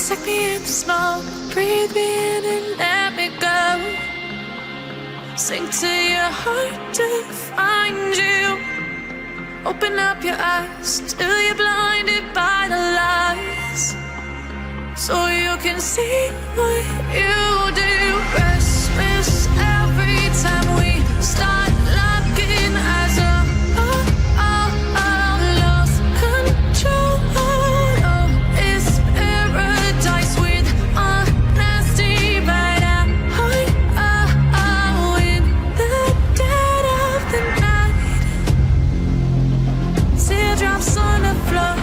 Take me in small, breathe me in and let me go. Sink to your heart to find you. Open up your eyes till you're blinded by the lies, so you can see what you do. Restless every time we start locking eyes up. Lost control. Oh, it's paradise with honesty, but I'm in the dead of the night. Teardrops on the floor.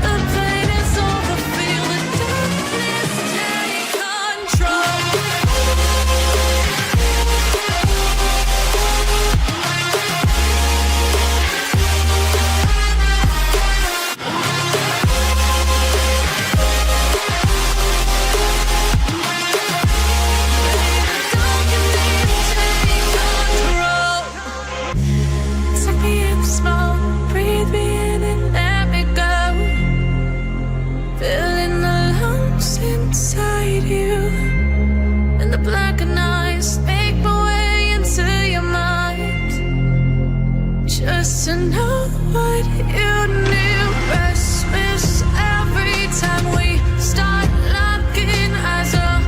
The pain is over. Feel the darkness take control. Take me in small, breathe me in and let me go. Filling the lungs inside you, and the blackened eyes make my way into your mind, just to know what you knew. Restless every time we start locking eyes up.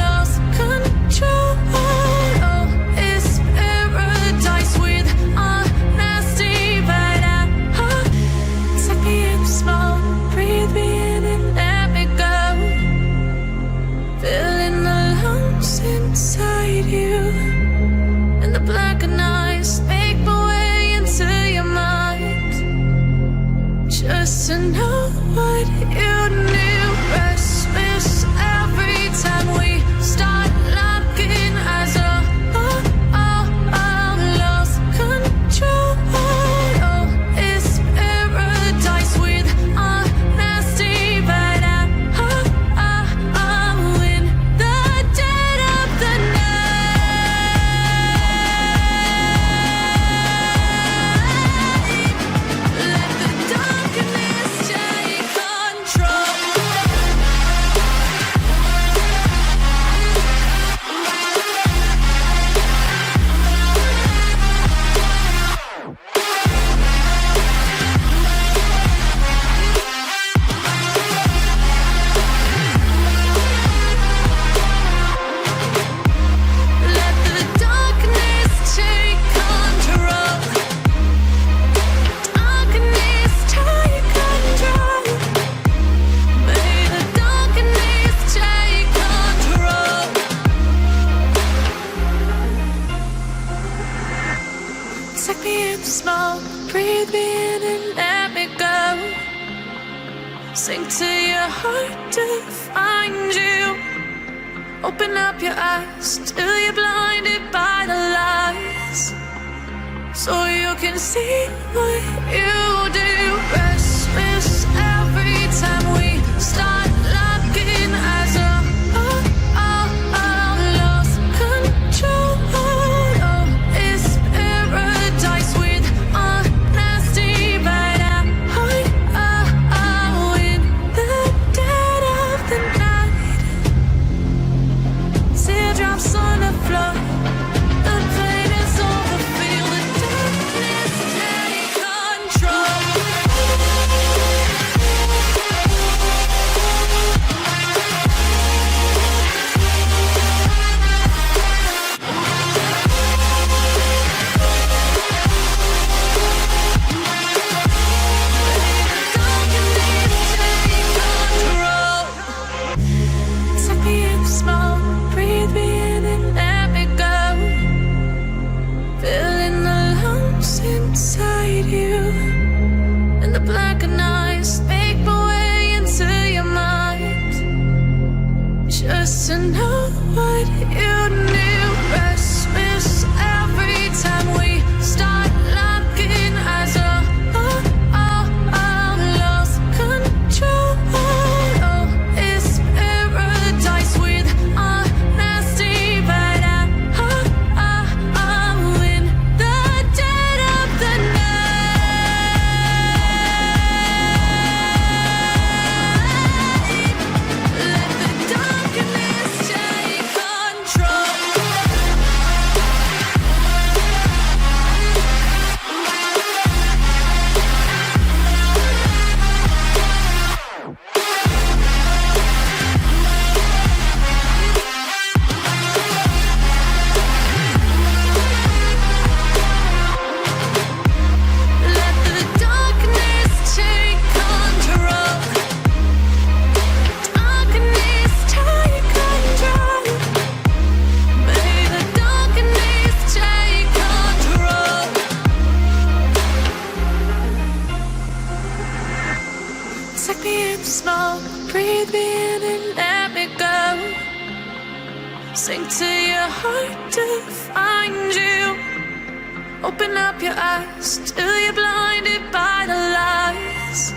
Lost control. Oh, it's paradise with honesty, but take me in small, breathe me in and let me go. Filling the lungs inside you, and the blackened eyes make my way into your mind, just to know what you knew. Restless every time we start locking eyes up. Lost control. Oh, it's paradise with honesty, but I'm in the dead of the night. Let the darkness take control. Let the darkness take control. Darkness take control. May the darkness take control. Take me in small, breathe me in and let me go. Sink to your heart to find you. Open up your eyes till you're blinded by the lies, so you can see what you do. Restless every time we start locking eyes up. Lost control. Oh, it's paradise with honesty, but I'm in the dead of the night. Teardrops on the floor. The pain is over. Feel the darkness take control. small, breathe me in and let me go. Sink to your heart to find you. Open up your eyes till you're blinded by the lies,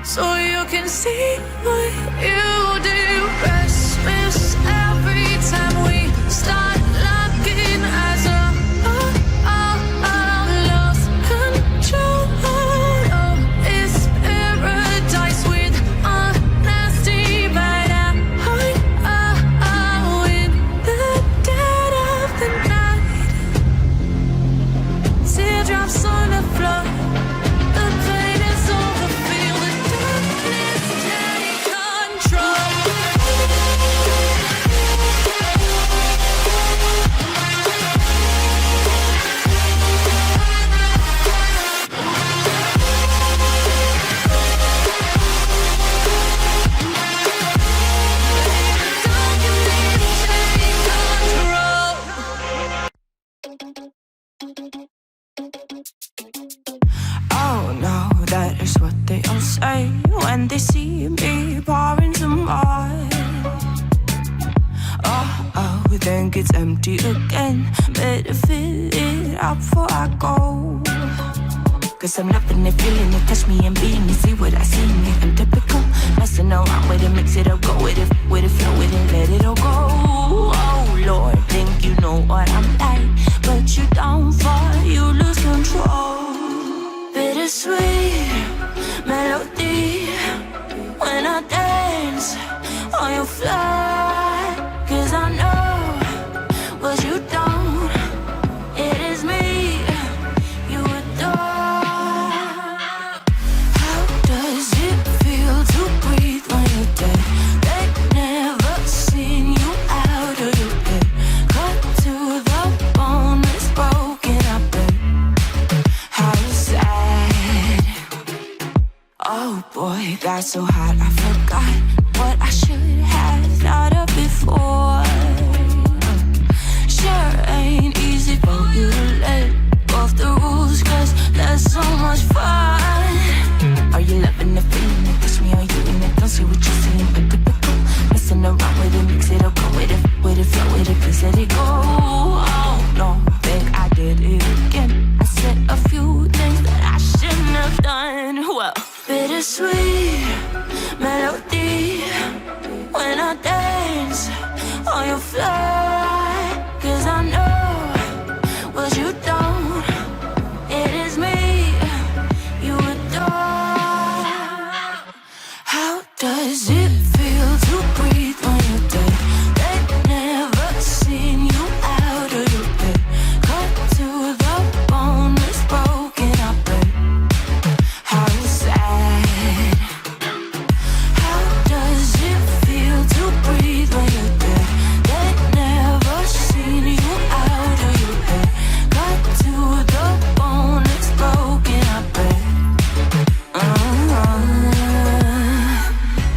so you can see what you do. Restless every time we start locking eyes up. Lost control. Oh, it's paradise with honesty, but I'm in the dead of the night. Teardrops on the floor. The pain is over. Feel the darkness take control. Oh no, that is what they all say when they see me pouring some wine. Oh, think it's empty again. Better fill it up before I go. Cause I'm loving it, feeling it, touch me and being it. See what I see in it, I'm typical. Messing around with it, mix it up, go with it, flow with it, let it all go. Oh Lord, think you know what I'm like, but you don't fall, you lose control. Bittersweet melody when I dance on your fly. Cause I know what you don't, it is me you adore. How does it feel to breathe when you're dead? They've never seen you out of your bed. Cut to the bone, it's broken, I bet. How sad. Oh boy, got so hot I forgot what I should have thought of before. Sure ain't easy for you to let go of the rules, cause there's so much fun. Are you loving the feeling it? Touch me, are you in it? Don't see what you're seeing, but typical. Messing around with it, mix it up, go with it, flow with it, please let it go. Oh no, think I did it again. I said a few things that I shouldn't have done. Well, bittersweet melody when I dance on your fly. Cause I know what you don't, it is me you adore. How does it feel to breathe when you're dead? They've never seen you out of your bed. Cut to the bone, it's broken, I bet. How sad. How does it feel to breathe when you're dead? They've never seen you out of your bed. Cut to the bone, it's broken, I bet.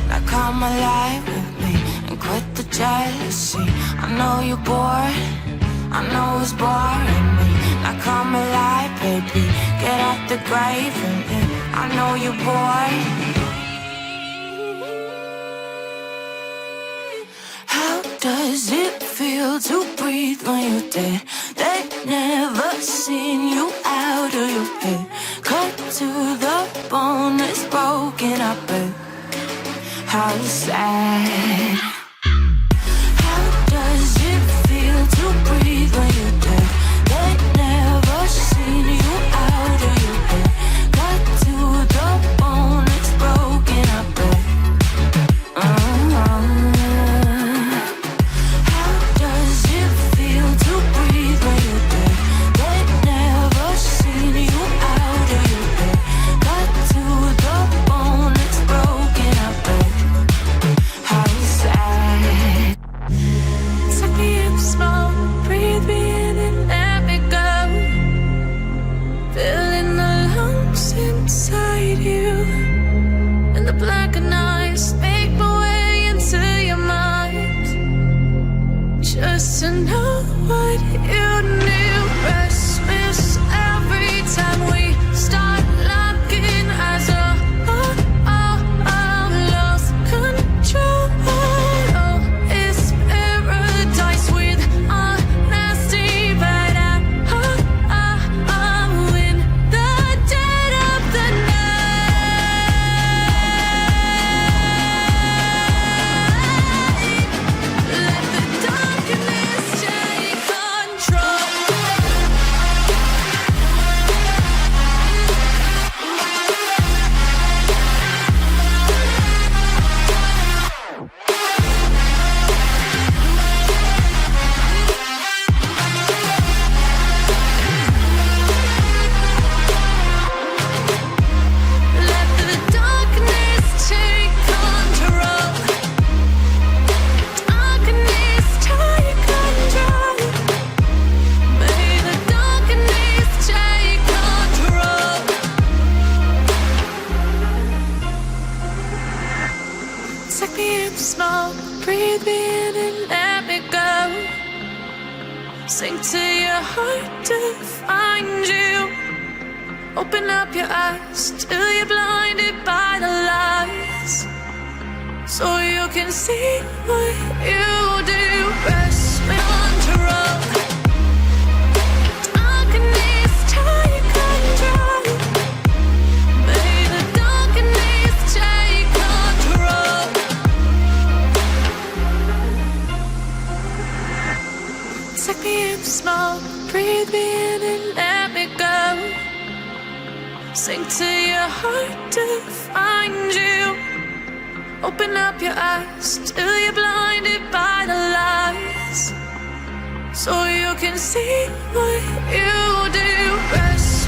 Now come alive with me and quit the jealousy. I know you're bored, I know it's boring me. Now come alive, baby, get out the grave and live. I know you're bored. How does it feel to breathe when you're dead? They've never seen you out of your bed. Cut to the bone, it's broken, I bet. How sad. How does it feel to breathe when you're dead? They've never seen you out of your bed. Cut to the bone, it's broken, I bet. How does it feel to breathe when you're dead? They've never seen you out of your bed. Cut to the bone, it's broken, I bet. How sad. Suck me in small, breathe me in and let me go. Filling the lungs inside you, and the blackened eyes make my way into your mind. Just to know what you knew. Restless every time we start locking eyes up. Take me in small, breathe me in and let me go. Sink to your heart to find you. Open up your eyes till you're blinded by the lies, so you can see what you do. Rest me on to roll. Darkness, take control. May the darkness take control. Take me in small, breathe me in and let me go. Sink to your heart to find you. Open up your eyes till you're blinded by the lies, so you can see what you do. Rest